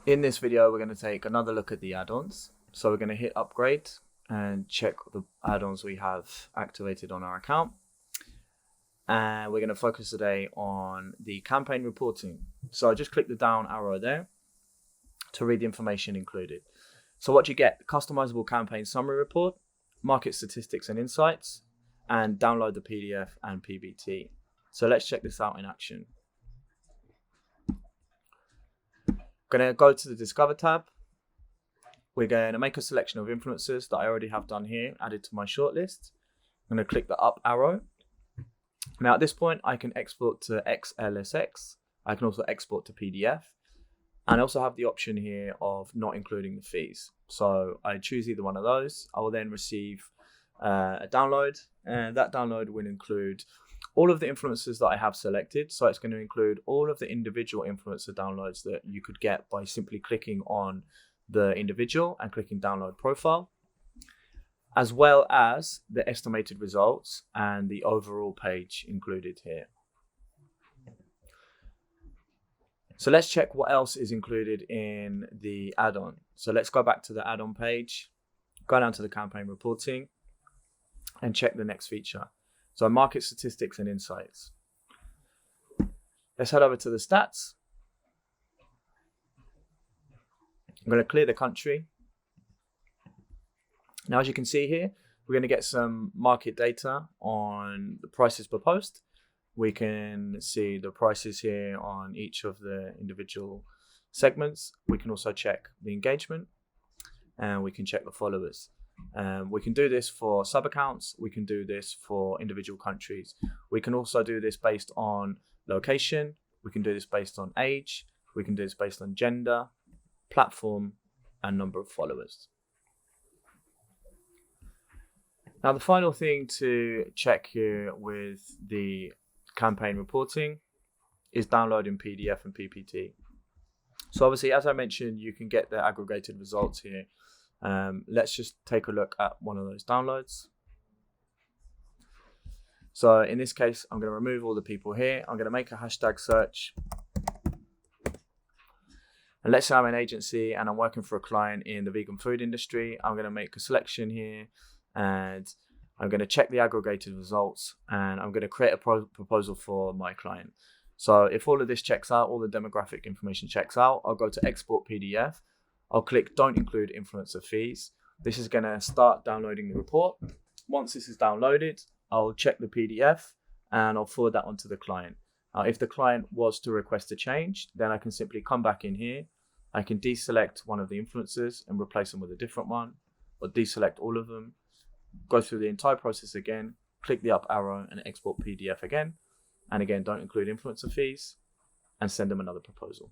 In this video, we're going to take another look at the add-ons. So we're going to hit upgrade and check the add-ons we have activated on our account. And we're going to focus today on the campaign reporting. So I just click the down arrow there to read the information included. So what you get: customizable campaign summary report, market statistics and insights, and download the PDF and Ppt. So let's check this out in action. Going to go to the Discover tab. We're going to make a selection of influencers that I already have done here, added to my shortlist. I'm going to click the up arrow. Now at this point, I can export to XLSX. I can also export to PDF. And I also have the option here of not including the fees. So I choose either one of those. I will then receive a download, and that download will include all of the influencers that I have selected. So it's going to include all of the individual influencer downloads that you could get by simply clicking on the individual and clicking download profile, as well as the estimated results and the overall page included here. So let's check what else is included in the add-on. So let's go back to the add-on page, go down to the campaign reporting, and check the next feature. So market statistics and insights. Let's head over to the stats. I'm going to clear the country. Now, as you can see here, we're going to get some market data on the prices per post. We can see the prices here on each of the individual segments. We can also check the engagement, and we can check the followers. We can do this for sub accounts. We can do this for individual countries. We can also do this based on location. We can do this based on age. We can do this based on gender, platform, and number of followers. Now, the final thing to check here with the campaign reporting is downloading PDF and Ppt. So obviously, as I mentioned, you can get the aggregated results here. Let's just take a look at one of those downloads. So in this case, I'm going to remove all the people here. I'm going to make a hashtag search. And let's say I'm an agency and I'm working for a client in the vegan food industry. I'm going to make a selection here, and I'm going to check the aggregated results, and I'm going to create a proposal for my client. So if all of this checks out, all the demographic information checks out, I'll go to export PDF. I'll click don't include influencer fees. This is going to start downloading the report. Once this is downloaded, I'll check the PDF and I'll forward that onto the client. If the client was to request a change, then I can simply come back in here. I can deselect one of the influencers and replace them with a different one, or deselect all of them, go through the entire process again, click the up arrow and export PDF again. And again, don't include influencer fees, and send them another proposal.